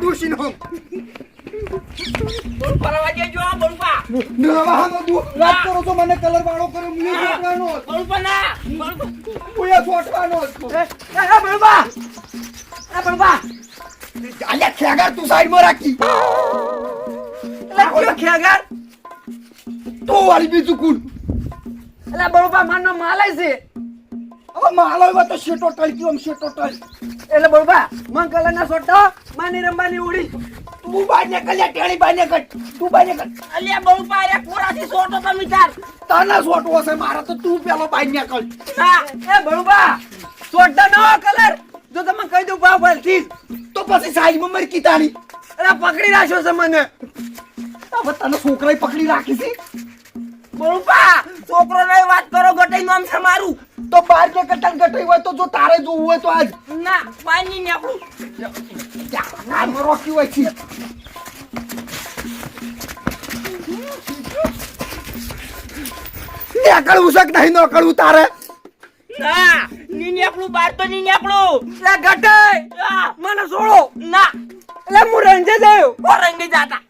ડોશીનો બોલ પરવા દેજો બોલપા નવાનો તું વાત કરો છો મને કલર વાળો કર્યો મુએ છોટવાનો બોલપા ના મુએ છોટવાનો બોલપા અલ્યા ખેગાર તું સાઈડમાં રાખી એટલે ખેગાર તો વાળી બીજું કુલ એટલે બોલપા મારનો માલે છે હવે માલો એવા તો શેટો ટળક્યો આમ શેટો ટળ એટલે બોલપા મન કલર ના છોટો માની રંબાની ઉડી તું બાઈને કલ્યા ટેણી બાઈને કટ તું બાઈને કટ અલ્યા બોલપા રે કોરાથી છોટો તમે તાર તને છોટો હશે મારા તો તું પેલો બાઈને કટ ના એ બોલપા છોટા નો કલર જો તમે કહી દઉં ભાવ ભલથી તો પછી સાઈડમાં મરી કીતાણી એટલે પકડી રાખ્યો છે મને હવે તને છોકરાએ પકડી રાખી છે બોલપા છોકરો ની વાત કરો ગટાઈ નામ છે મારું તો બાર કે કટન કટાઈ હોય તો જો તારે જોવું હોય તો આજ ના પાણી ને આપણું નામ રોકી હોય છે નેકળવું છે કે નહીં નકળવું તારે ના નીને આપણું બાર તો નીને આપણું લે ગટાઈ મને છોડો ના એટલે હું રંજે જયો ઓ રંગે જાતા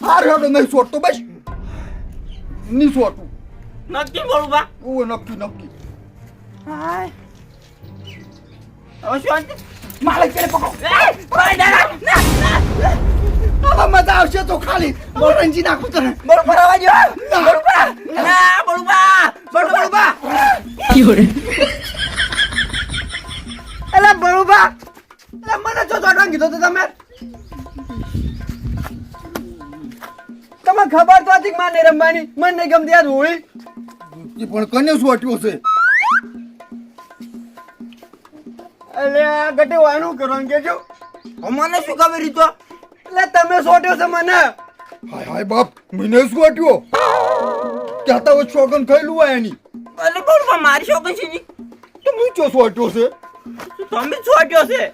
હાર હેડો નહીં છોડતો બસ ની છોડતું નક્કી બોલપા ઓ નક્કી નક્કી હાય ઓ શાંતિ મારે કેને પકડો ભાઈ દાદા હવે મજા આવશે તો ખાલી મોરંજી નાખું તને બોલપા આવા જો બોલપા ના બોલપા બોલપા યોરે એલા બોલપા એલા મને જો જોડવા કીધો તો તમે તમને ખબર તો હતી કે માને રમવાની મને નહીં ગમતી આ હોળી પણ કને છોટ્યો છે અલ્યા ગટે વાનું કરવાનું કેજો મને શું ખબર રીતો એટલે તમે છોટ્યો છે મને હાય હાય બાપ મને છોટ્યો કહેતા હોય છોકન થયેલું હોય એની અલે બોલપા મારી શોકન છે ની તો હું ચો છોટ્યો છે તમે છોટ્યો છે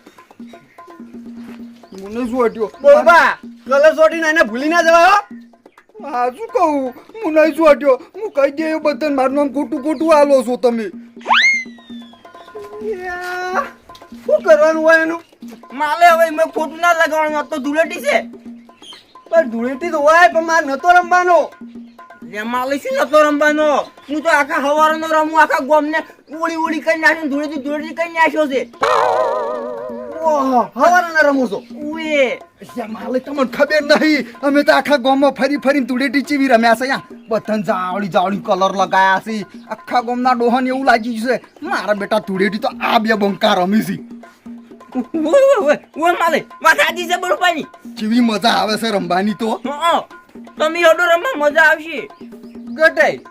મને છોટ્યો બોલપા કલર છોટીને એને ભૂલી ના જવાય હો હા શું કહું હું નહીં છોટ્યો હું કહી દે બધાને મારું નામ ખોટું ખોટું આલો છો તમે શું કરવાનું હોય એનું માલે હવે મેં ખોટું ના લગાવવાનું તો ધૂળેટી છે પણ ધૂળેટી તો હોય પણ મારે નતો રમવાનો લે માલે શું નતો રમવાનો હું તો આખા હવારનો રમું આખા ગોમને ઉડી ઉડી કરી નાખીને ધૂળેટી ધૂળેટી કરી નાખ્યો છે ઓહો હવારના રમું છો ઉએ માલે તમને ખબર નહીં અમે તો આખા ગામમાં ફરી ફરીને તુડેટી ચીવી રમ્યા છે યા બધાને જાવડી જાવડી કલર લગાયા છે આખા ગામના ડોહન એવું લાગી છે મારા બેટા તુડેટી તો આ બે બંકા રમી છે ઓય માલે વાત આજી છે બરોપાની કેવી મજા આવે છે રમવાની તો તમે હડો રમવા મજા આવશે ગટાઈ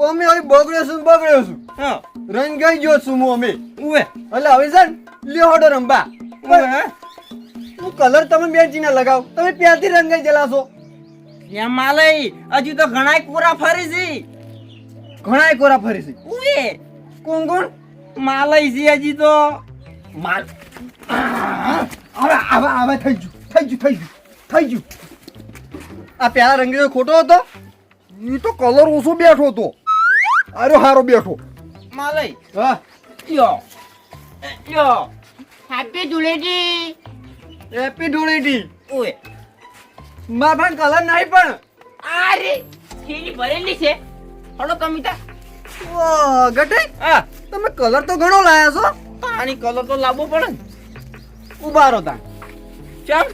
અમે હવે બગડ્યો છું હા રન ગઈ ગયો છું હું અમે ઉએ એટલે હવે સર લ્યો હડો રમવા હું કલર તમે બેંચીને લગાવ તમે પ્યારથી રંગાઈ ગયેલા છો યા માલે હજી તો ઘણાય કોરા ફરી છે ઘણાય કોરા ફરી છે ઉએ કોણ કોણ માલય છે હજી તો માલ હવે હવે હવે થઈ ગયું આ પેલા રંગીનો ખોટો હતો એ તો કલર ઓછો બેઠો હતો અરે હારો બેઠો માલય હા યો હેપી ધૂળેટી હેપી ધૂળેટી ઓય માર ભાઈ કલર નહીં પણ આરે થેલી ભરેલી છે હળો કમિતા ઓ ગટે હા તમે કલર તો ઘણો લાયા છો પાણી કલર તો લાવવો પડે ને ઉભારો તા ચમ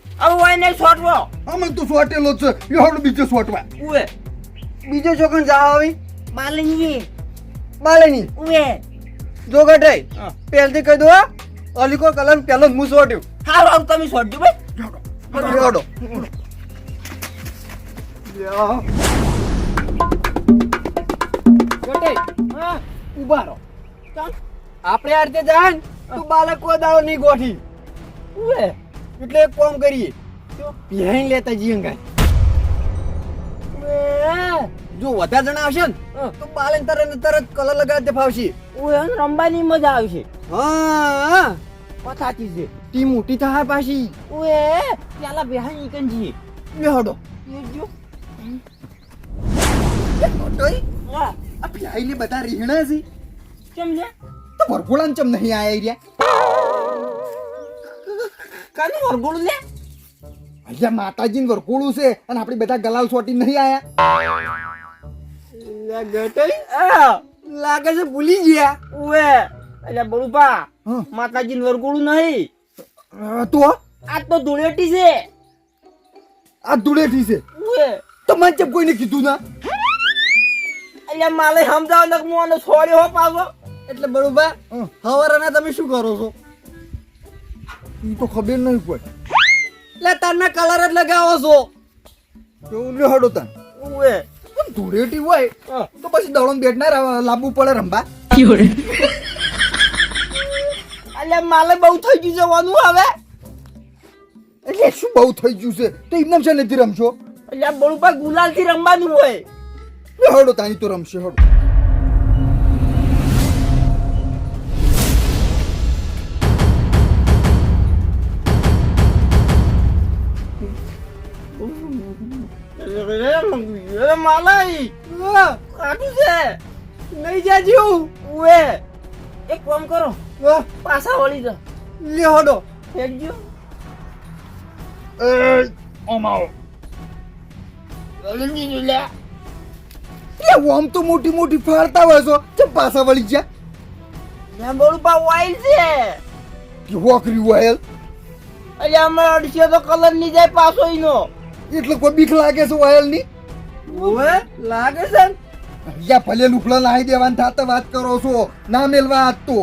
આવ વાઈને છોટવો અમે તો છોટેલો છે એવડો બીજો છોટવા ઉએ બીજો છોકન જા આવી બાલેની ઉએ જો ગટે પહેલથી કહી દો અલીકો કલર પહેલો જ હું છોટ્યો હારો આવ તમે છોડજો ભાઈ હેડો ગટે હા ઉભારો આપણે આ રીતે જાય તું બાલક કોઈ દાડો નહીં ગોઠી ઉએ એટલે એક કામ કરીએ બિહાઈન લેતા જઈએ ગાય જો વધારે જણા આવશે ને તો બાલક તરત કલર લગાવી દે ફાવશે ઓય રમવાની મજા આવશે હા વાત સાચી છે ટી મોટી થાય પાછી ઓએ પેલા બિહાઈન નીકળી જઈએ બેહડો જો ટોઈ આ ફ્લાઈલે બધા રીહણા છે કેમ છે તો ભરપોળાન ચમ નહીં આયા રહ્યા કાનું વરગોળું લે અહીંયા માતાજીનું વરઘોડું છે અને આપણે બધા ગલાલ સોટી નહીં આયા ગટઈ લાગે છે ભૂલી ગયા ઉવે અલ્યા બળુપા હા. માતાજીનું વરગોળું નહીં તો આ તો ધૂળેટી છે આ ધૂળેટી છે ઉવે તો મને ચેપ કોઈને કીધું ના અલ્યા માલે સમજાવ ને હું આને છોડ્યો હો પાછો એટલે બળુપા હં. હવારના તમે શું કરો છો એ તો ખબર નહીં પડે એટલે તને કલર જ લગાવો છો કેવું લે હડો તને ઉવે પણ ધૂળેટી હોય હા. તો પછી દડો બેટ ના લાવવું પડે રંબા અલ્યા માલે બહુ થઈ ગયું જવાનું હવે એટલે શું બહુ થઈ ગયું છે તો એમને છે નથી રમશો અલ્યા બળુપા ગુલાલ થી રમવાનું હોય લે હડો તાની તો રમશે હડો માલાઈ કાઢું છે નહીં જાજુ ઉવે એક કામ કરો પાછા વળી જા લે હડો હેડજો ઓમાઓ જલ્દી જો લે એ ઓમ તો મોટી મોટી ફાડતા હોય છો ચમ પાછા વળી ગયા મેં બળુપા વાઈલ છે કે વોકરી વાયલ અલ્યા અમારે અડશે તો કલર ની જાય પાછો ઈનો એટલે કોઈ બીક લાગે છે વાયલ ની ઉવે લાગે છે ને? યા ભલે લુખડા લાવી દેવાન થાતે વાત કરો છો ના મેલવા આજ તો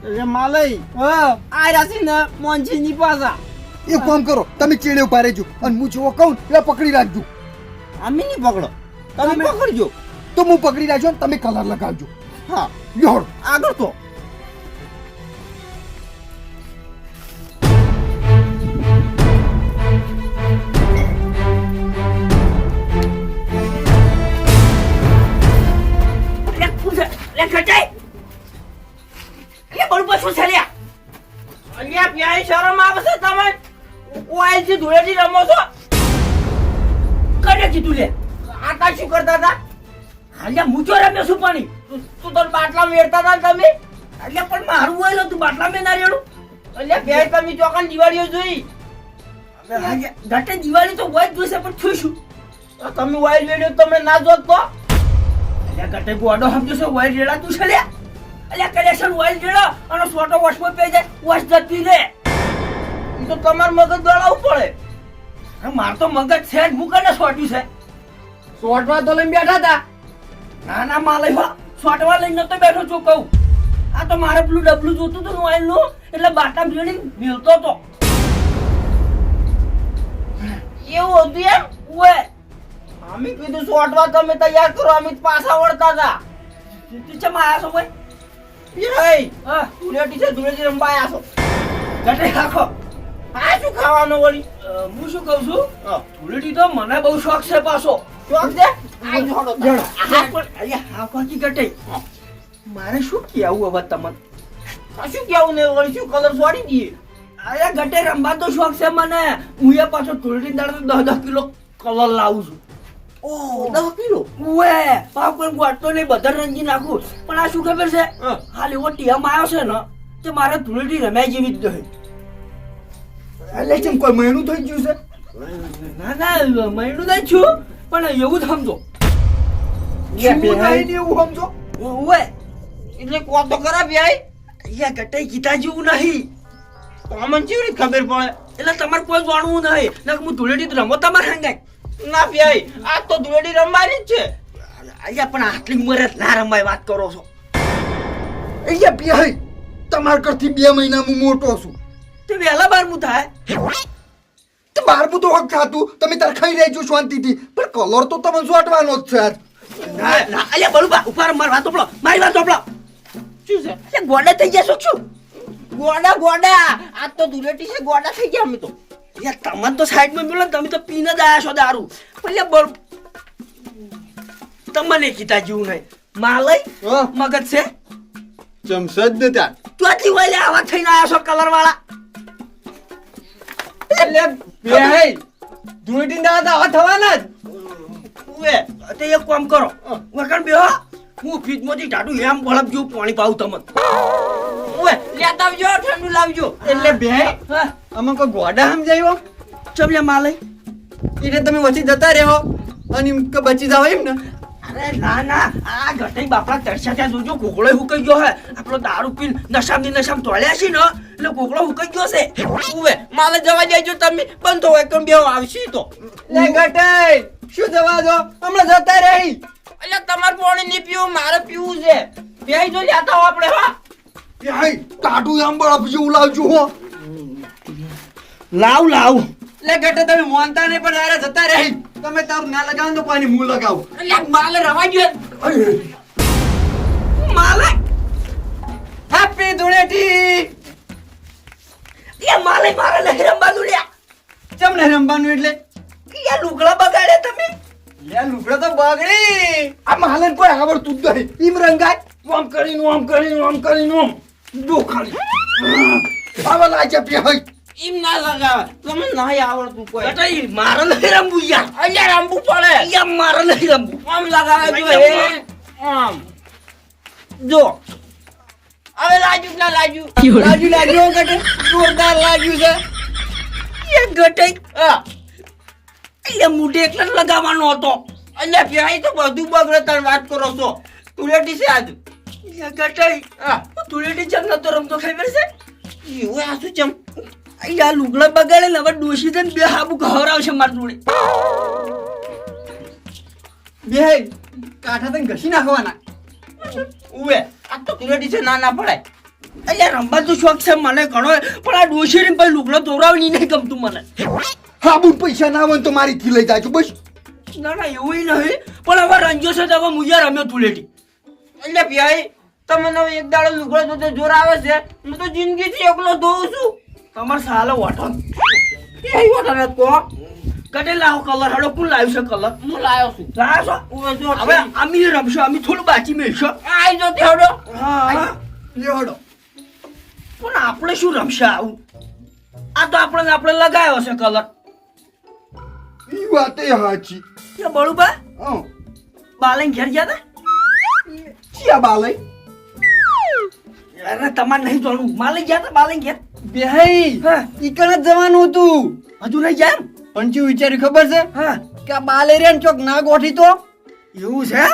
અરે માલઈ હા આ રાશી ને મોંજી ની પાછા એક કામ કરો તમે ચેડે ઉભા રહેજો અને હું જેવો કહું એટલે પકડી રાખજો અમે નહીં પકડો તમે પકડજો તો હું પકડી રાખજો ને તમે કલર લગાવજો હા યોર આગળ તો શરમ આવે છે તમે ઓઇલ થી ધૂળેટી રમો છો કરે કીધું લે આટા શું કરતા હતા હાલ્યા મૂચો રમ્યો છું પાણી તું તો બાટલા મેરતા હતા ને તમે એટલે પણ મારું ઓઇલ હતું બાટલા મેં ના રેડું એટલે બે તમે ચોકન દિવાળીઓ જોઈ ઘટે દિવાળી તો હોય જ જોઈશે પણ થયું શું તમે ઓઇલ રેડ્યો તમે ના જોત તો એટલે ઘટે ગોડો સમજો છો ઓઇલ રેડા તું છે લે એટલે કલેક્શન ઓઇલ રેડો અને સોટો વોશમાં પે જાય વોશ જતી રે તો તમાર મગજ દોડાવવું પડે માર તો મગજ છે જ મૂકને સોટ્યું છે સોટવા તો લઈને બેઠા હતા ના ના માલય હો સોટવા લઈને તો બેઠો છું કહું આ તો મારે પેલું ડબલું જોતું હતું ઓઇલ નું એટલે બાટા ભીડી મિલતો તો એવું હતું એમ ઓએ અમે કીધું સોટવા તમે તૈયાર કરો અમે પાછા વળતા હતા ટીચર માં આયા છો ભાઈ એ હા ધૂળેટી છે ધૂળેટી રમવા આયા છો ઘટે ખાખો આ શું ખાવાનું વળી હું શું કહું છું ધૂળેટી તો મને બહુ શોખ છે પાછો શોખ છે મારે શું કેવું હવે તમને શું કેવું ને વળી શું કલર છોડી દઈએ અરે ગટે રમવા તો શોખ છે મને હું એ પાછો ધૂળેટી દાડે 10 કિલો કલર લાવું છું ઓ 10 કિલો ઓએ પાપ કોઈ ગોટતો નહીં બધા રંગી નાખું પણ આ શું ખબર છે હાલ એવો ટીમ આવ્યો છે ને કે મારે ધૂળેટી રમ્યા જેવી જ નહીં એટલે ચમ કોઈ મહિનું થઈ ગયું છે ના ના મહિનું નહીં છું પણ એવું જ સમજો શું નહીં ને એવું સમજો ઓએ એટલે કો તો ખરા ભાઈ અહીંયા ગટે ગીતા જેવું નહીં કોમન જેવી ખબર પડે એટલે તમારે કોઈ જાણવું નહીં ના હું ધૂળેટી રમો તમારે હંગાય ના ભાઈ આ તો ધૂળેટી રમવાની જ છે અહીંયા પણ આટલી ઉંમરે ના રમાય વાત કરો છો અહીંયા પિયા તમાર કરતી 2 મહિના હું મોટો છું તે વહેલા બારમું થાય તો બારમું તો હક ખાતું તમે તાર ખાઈ રહેજો શાંતિથી પણ કલર તો તમને સોટવાનો જ છે આજ. ના ના અલ્યા બળુબા ઉપર માર વાત ઓપલો મારી વાત ઓપલો શું છે એ ગોડા થઈ ગયા શું ગોડા આ તો ધૂળેટી છે ગોડા થઈ ગયા અમે તો યાર તમને તો સાઈડમાં મેલો ને તમે તો પીને જ આયા છો દારૂ એટલે બળ તમને કીધા જેવું નહીં માલય મગજ છે જમશદ ને ત્યાં તું આટલી વાલે આવા થઈને આયા છો કલર વાળા એટલે બે ધૂળેટી ના આવા થવાના જ ઉવે તે એક કામ કરો વગર બેહો હું ફ્રીજમાંથી ટાટું એમ બળપ જેવું પાણી પાઉં તમને ઓય લેતા આવજો ઠંડુ લાવજો એટલે બે અમે કોઈ ગોડા સમજાયો ચમ માલે એટલે તમે વચ્ચે જતા રહો અને કે બચી જાવ એમ ને અરે ના ના આ ઘટઈ બાપડા તરસ્યા ત્યાં જોજો કોકળો હુકાઈ ગયો હે આપણો દારૂ પીન નશામ તોળ્યા છે ને એટલે કોકળો હુકાઈ ગયો છે ઉવે માલે જવા દેજો તમે બંધ હોય કેમ બે આવશી તો લે ઘટઈ શું જવા દો હમણાં જતા રહી એટલે તમાર પાણી નહીં પીવું મારે પીવું છે બેહી જો લેતા હો આપણે હા બેહી ટાટુ આમ બળફ જેવું લાવજો હો લાવ લે ઘટે તમે મોનતા નહીં પણ આરે જતા રહી તમે તારું ના લગાવો તો પાણી મું લગાવો એટલે માલે રવા ગયો માલે હેપી ધૂળેટી એ માલે મારે લઈ રંબા દુડિયા ચમ ને રંબાનું એટલે કે લુગડા બગાડે તમે લે લુગડા તો બગડી આ માલન કોઈ આવડતું જ નહીં ઈમ રંગાય ઓમ કરીને દો ખાલી આવા લાજે બેહી ઈમ ના લગાવે તમે નહીં આવડતું કોઈ અટઈ મારે નહીં રંબુ યાર અહીંયા રંબુ પડે યાર મારે નહીં રંબુ આમ લગાવે જો હે આમ જો હવે લાજુ ગટે જોરદાર લાગ્યું છે એ ગટે એ મુઢે એકલા લગાવવાનો હતો એટલે પ્યાઈ તો બધું બગડે તાર વાત કરો છો તુલેટી છે આજ એ ગટે તુલેટી ચમ નતો રમતો ખબર છે એવું આ શું ચમ આ લુગડા બગાડે ને હવે ડોશી દે બે હાબુ ખવરાવશે માર જોડે બે કાઠા તને ઘસી નાખવાના ઉવે આ તો તુલેટી છે ના પડાય અહીંયા રમવા તો શોખ છે મને ઘણો પણ આ ડોશી ને પછી લુગડા તોરાવની નહીં ગમતું મને હાબુ પૈસા ના હોય તો મારીથી લઈ જાજો બસ ના એવું નહીં પણ હવે રંજો છે તો હવે મુયા રમ્યો તુલેટી એટલે ભાઈ તમને એક દાડો લુગડો તો જોર આવે છે હું તો જિંદગીથી એકલો ધોઉં છું તમાર સાલે વોટન એ વોટન કો કટે લાવ કલર હડો કોણ લાવ્યું છે કલર હું લાવ્યો છું લાવ્યો છો હવે અમે રમશો અમે થોડું બાચી મેળશો આઈ જો તે હડો હા લે હડો પણ આપણે શું રમશે આવું આ તો આપણે લગાવ્યો છે કલર ઈ વાત એ હાચી કે બળુબા હા બાલેન ઘેર ગયા તા ચિયા બાલઈ અરે તમાર નહીં જોવાનું માલે ગયા તા બાલેન ઘેર બેહી ઈકણ જ જવાનું હતું હજુ નહીં જાય પણ શું વિચાર્યું ખબર છે કે આ બાલેરિયન ચોક ના ગોઠી તો એવું છે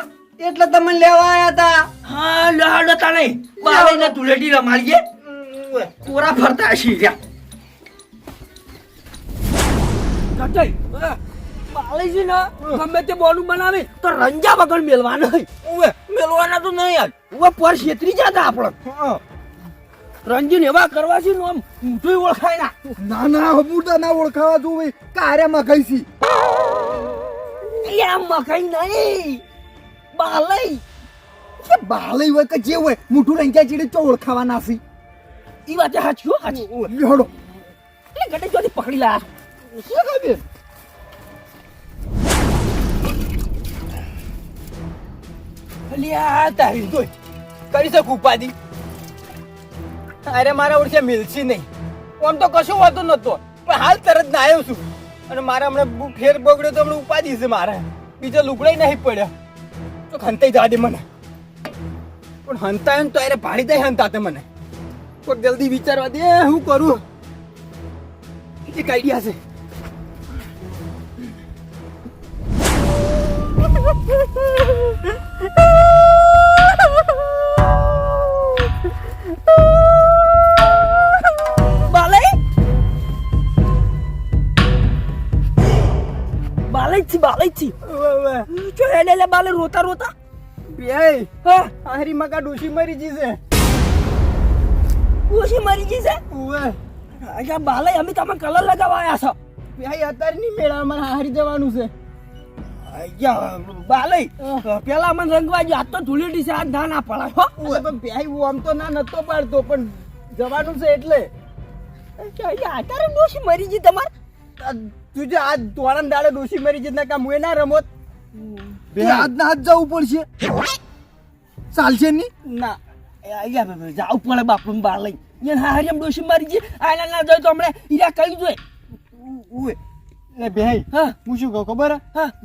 એટલે તમે લેવા આયા હતા હા લહાડ હતા નહીં બાલેને તુલેટી રમાડીએ કોરા ફરતા હશી ગયા કટઈ બાલેજી ના ગમે તે બોલું બનાવે તો રંજા વગર મેલવાના નહીં ઓવે મેલવાના તો નહીં યાર ઓવે પર છેતરી જાતા આપણે રંજીન એવા કરવા છે આમ ઊંધું ઓળખાય ના ના હબુડા ના ઓળખાવા જોવે કાર્યામાં કઈસી યા મકાઈ નહીં બાલઈ કે બાલઈ હોય કે જે હોય મોટું રંગ્યા ચીડે તો ઓળખાવાના છે ઈ વાત હાચી હો હાચી લેડો એટલે ગટે જોથી પકડી લા શું કહે અલ્યા તારી જોઈ કરી શકું ઉપાધી અરે મારા ઓળખે મિલશી નહીં આમ તો કશું હોતું નતો પણ હાલ તરત ના આવ્યો છું અને મારા હમણાં ફેર બગડ્યો તો હમણાં ઉપાધી છે મારે બીજો લુગડાઈ નહીં પડ્યો તો હંતાઈ જવા દે મને પણ હંતાય તો અરે ભાડી દે હંતાતે મને કોઈ જલ્દી વિચારવા દે હું કરું એક આઈડિયા છે બાલઈ જો હેડે બાલે રોતા રોતા બે હારી મકા ડોશી મરી જી છે અચ્છા બાલઈ અમે તમે કલર લગાવાયા છો બે અત્યારે નહીં મેળા મને હારી જવાનું છે બાલઈ પેલા મને રંગવા જો આજ તો ધૂળેટી છે આજ ના ના પડાય હો ભાઈ હું આમ તો ના નતો પાડતો પણ જવાનું છે એટલે અત્યારે ડોશી મરી જી તમાર તું જે આજ તોરણ દાડે ડોશી મરી જી ના કામ હું ના રમત હાથ ના હાથ જવું પડશે ચાલશે નહીં ના જાવ પડે બાપુ બાલઈ યા હારી એમ ડોશી મરી જી આના ના જાય તો હમણે ઈરા કઈ જોય ઉએ એ ભાઈ હું શું કહું ખબર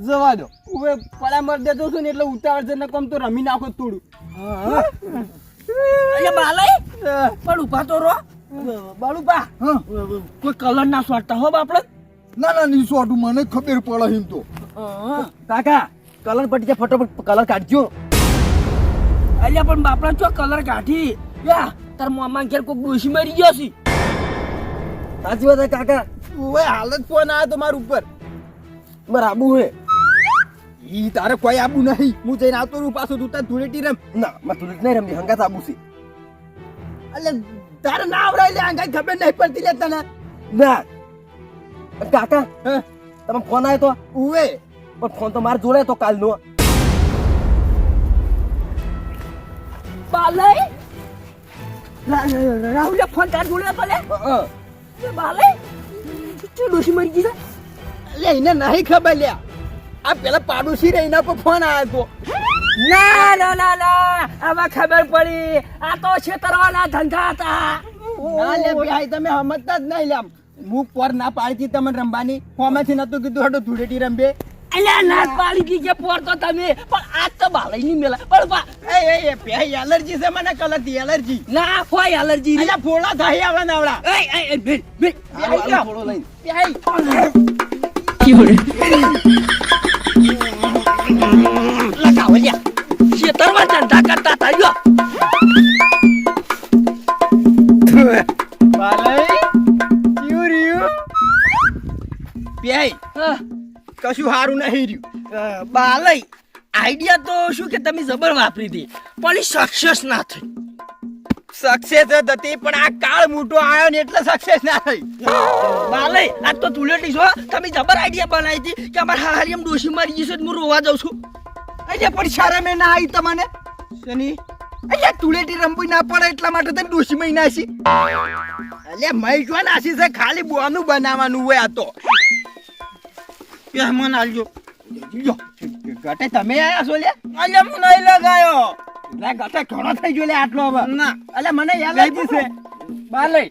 જવા દો હું પડા મર દેતો છું ને એટલે ઉતાવળ છે ને કમ તો રમી નાખો થોડું અલ્યા બાલય પણ ઉભા તો રહો બાળુબા હા કોઈ કલર ના સોટતા હો બાપડે ના ના ની સોટું મને ખબર પડે એમ તો કાકા કલર પટી જાય ફટોફટ કલર કાઢજો અલ્યા પણ બાપડા ચો કલર કાઢી યા તાર મામા ઘેર કોઈ ડોશી મરી ગયો છે સાચી વાત હે કાકા ઓય હાલ જ ફોન આવ્યો તો મારા ઉપર બરાબર હે ઈ તારે કોઈ આબુ નહીં હું જઈને આવતો રહું પાછું તું તાર ધૂળેટી રમ ના માં તું નહીં રમી હંગાત આબુ છે એટલે તારે ના આવડાય લે આંગા ખબર નહીં પડતી લે તને ના કાકા હે તમે ફોન આવ્યો તો ઓવે પણ ફોન તો મારે જોડે તો કાલનો બાલય રાહુલ ફોન તાર જોડે ભલે બાલય તું ડોશી મરી ગઈ છે લે એને નહીં ખબર લે આ પેલા પાડોશી રે એના પર ફોન આવ્યો તો ના ના ના ના હવે ખબર પડી આ તો છેતરવાના ધંધા હતા ના લે ભાઈ તમે સમજતા જ નહીં લે હું પર ના પાડતી તમને રમવાની ફોમાંથી નતું કીધું હડો ધૂળેટી રમબે અલ્યા નાક પાડી દીજે પોર તો તમે પણ આજ તો બાલય નહીં મેલા પણ એ પેહી એલર્જી છે મને કલર થી એલર્જી ના કોઈ એલર્જી નહીં અલ્યા ફોડા થાય આવડા નાવડા એ બે બે પેહી ફોડો લઈ પેહી લગાવો લ્યા છેતરવા ધંધા કરતા હતા યો બાલય યુ પેહી કશું હારું નહીં રહ્યું બાલય આઈડિયા તો શું કે તમે જબર વાપરી હતી પણ એ સક્સેસ ના થઈ સક્સેસ જ હતી પણ આ કાળ મોટો આવ્યો ને એટલે સક્સેસ ના થઈ બાલય આ તો તુલેટી છો તમે જબર આઈડિયા બનાવી હતી કે અમાર હારી એમ ડોશી મારી જશે હું રોવા જાઉં છું અલ્યા પણ શરમે ના આવી તમને શની અલ્યા તુલેટી રમવી ના પડે એટલા માટે તમે ડોશી મહી નાસી અલ્યા મહીજવા નાસી છે ખાલી બોનું બનાવવાનું હોય આ તો મન આલજો લ્યો ગટે તમે આયા છો લે અલ્યા હું નહીં લગાયો લે ગટે ઘણો થઈ ગયો લે આટલો હવે ના અલ્યા મને એલર્જી છે બાલય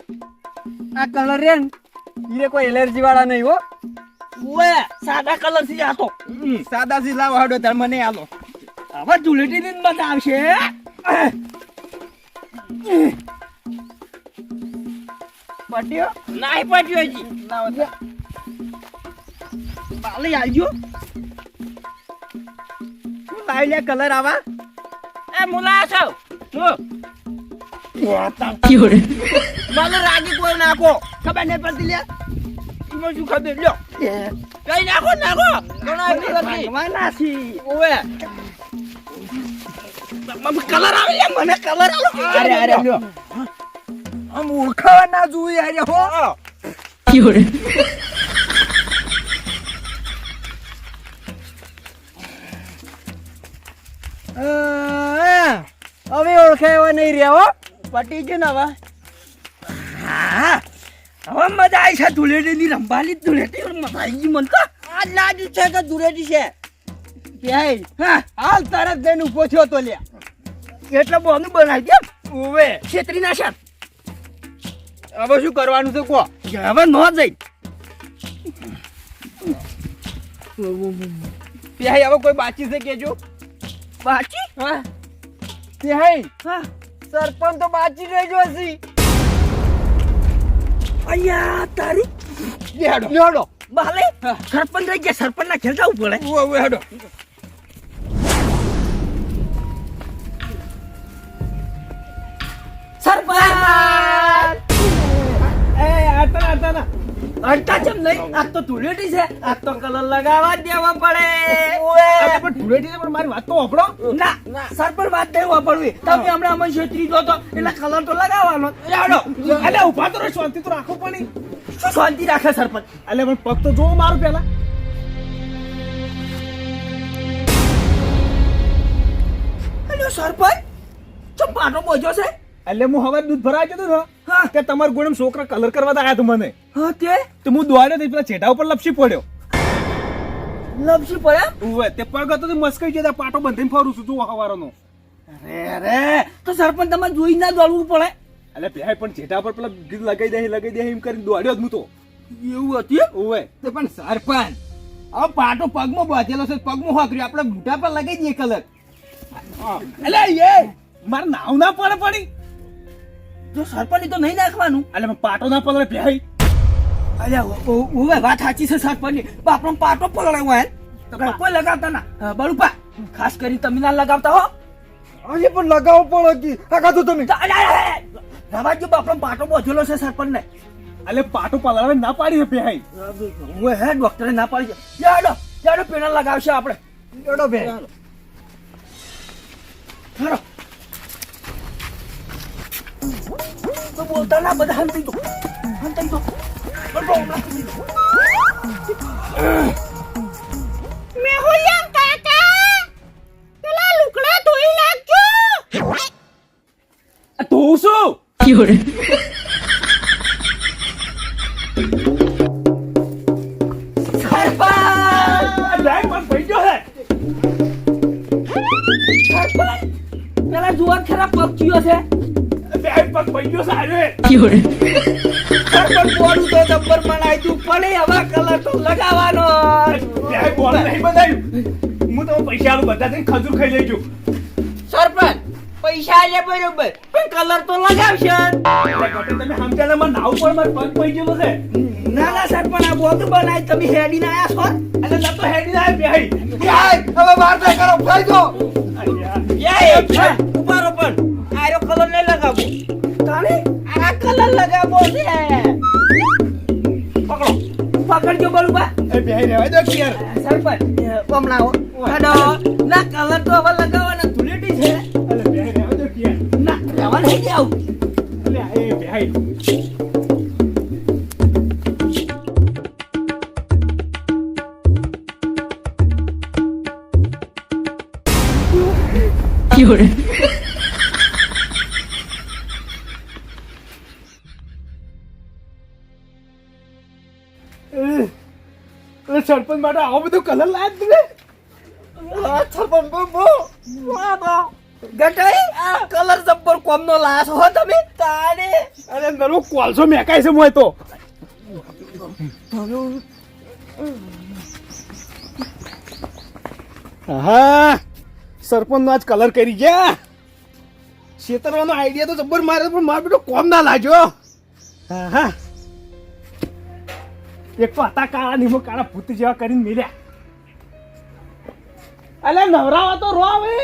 આ કલર રે ને એ કોઈ એલર્જી વાળા નહીં હો ઓએ સાદા કલર થી આ તો સાદા સી લાવો હડો તાર મને આલો હવે ધૂળેટી ની મજા આવશે પટ્યો નાઈ પડ્યો હજી લાવો દે બાલય આલજો શું લાવી લે કલર આવા એ મુલા છો બાલય રાગી કોઈ નાખો ખબર નહીં પડતી લે એમાં શું ખબર લ્યો કઈ નાખો નાખો ઘણા ભગવાન નાસી ઓએ કલર આવે લે મને કલર આલો અરે અરે લ્યો આમ ઓળખાવા ના જોઈએ અરે હો હવે ઓળખાવા નહીં રહ્યા હો પટી ગયું ને હવે હવે મજા આવી છે ધૂળેટી ની રંભાલી ધૂળેટી મજા આવી ગઈ મને તો આ લાગ્યું છે કે દુરેટી છે પેહી હા હાલ તરત જઈને ઉભો થયો તો લે એટલે બોનું બનાવી દે ઓવે છેતરી નાખ્યા હવે શું કરવાનું છે કો હવે ન જઈ પેહી હવે કોઈ બાકી છે કેજો બાકી હા પેહી હા સરપંચ તો બાકી રહેજો હસી અయ్యા તારી લેડો લેડો બાલે સરપંચ રહી ગયા સરપંચ ના ખેલ જવું પડે ઓવે હેડો સરપંચ એ આતા આતા ના અડતા કેમ નહીં આ તો ધૂળેટી છે આ તો કલર લગાવવા જ દેવા પડે અરે પણ ધૂળેટી છે પણ મારી વાત તો વાપરો ના સરપંચ વાત નહીં વાપરવી તમે હમણાં અમને છેતરી દો તો એટલે કલર તો લગાવવાનો યાડો અલે ઉભા તો રહો શાંતિ તો રાખો પણ શું શાંતિ રાખે સરપંચ અલે પણ પગ તો જોવો મારું પેલા અલ્યો સરપંચ ચમ પાટો બોજો છે એટલે હું હવે દૂધ ભરાઈ જતો ને હા કે તમારા ગોળમ છોકરા કલર કરવા આવ્યા તો મને હા તે તો હું દોડ્યો તો પેલા છેટા ઉપર લપસી પડ્યો લપસી પડ્યા ઉવે તે પગ હતો તો મસ્કાઈ જતા પાટો બંધીને ફરું છું તું હવારનો અરે તો સરપંચ તમારે જોઈ ના દોડવું પડે એટલે બે પણ છેટા પર પેલા ગીત લગાઈ દે એમ કરીને દોડ્યો જ હું તો એવું હતું ઉવે તો પણ સરપંચ હવે પાટો પગમાં બાંધેલો છે પગમાં હોકરી આપણે મોઢા પર લગાવી દઈએ કલર એટલે એ મારે નાવ ના પડે પડી જો સરપંચ તો નહીં નાખવાનું. એટલે પાટો ના પડે ભાઈ. અલ્યા ઓવે વાત સાચી છે સરપંચ. બાપનો પાટો પલળાયો હે તો કોઈ લગાવતા ના. બળુપા ખાસ કરી તમે ના લગાવતા હો. આજે પણ લગાવો પડે કે કાકા તો તમે રવાજો બાપનો પાટો બોધેલો છે સરપંચ ને. એટલે પાટો પલાવે ના પાડી ભાઈ. હું હે ડોક્ટરે ના પાડી છે. જાડો પેનલ લગાવશે આપણે. એડો બે હારો તો બોલતા ના બધા હંતાઈ તો મેહુલિયા કાકા પેલા લુકડા ધોઈ નાખજો. તું શું પણ ભાઈ ગયો હે પેલા જુવાર ખરાબ પગ થયો છે. બે પગ ભાઈ ગયો સારું સરપંચ બોલું તો જબ્બર મનાઈ તું પણ હવે કલર તો લગાવવાનો. બે બોલ નહીં બનાવ્યું. હું તો પૈસા આલું બધા થઈને ખજૂર ખાઈ લેજો. સરપંચ પૈસા આલે બરોબર પણ કલર તો લગાવશે. તમે સમજ્યા ને નાવ પર મારે પગ પડી ગયેલો છે. ના ના સરપંચ આ બોધું બનાવી તમે હેડીને આયા છો. એટલે ના તો હેડી ના ભાઈ. હવે વાર ના કરો ફાઈ દો ઉપારો પણ આરો કલર નહીં લગાવો. તાણે આ કલર લગાવો છે. પકડજો બળુબા. એ ભાઈ રહેવા દો યાર. સરપંચ બમણાઓ હેડો ના કલર તો હવે લગાવવાના ધૂળેટી છે. એટલે ભાઈ રહેવા દો યાર. ના રહેવા નહીં જાવ. એટલે એ ભાઈ સરપંચ માટે આવો બધો કલર લાયા તમે. સરપંચ ગટાઈ કલર જબ્બર કોમનો લાશ હો તમે. તાણે અરે નરો કોલસો મેકાય છે મોય તો. હા સરપંચ નો આજ કલર કરી ગયા. છેતરવાનો આઈડિયા તો જબ્બર મારે પણ મારો બેટો કોમ ના લાગ્યો. હા હા એક તો હતા કાળા નીમો કાળા ભૂત જેવા કરીને મેલ્યા. અલે નવરાવા તો રો આવે.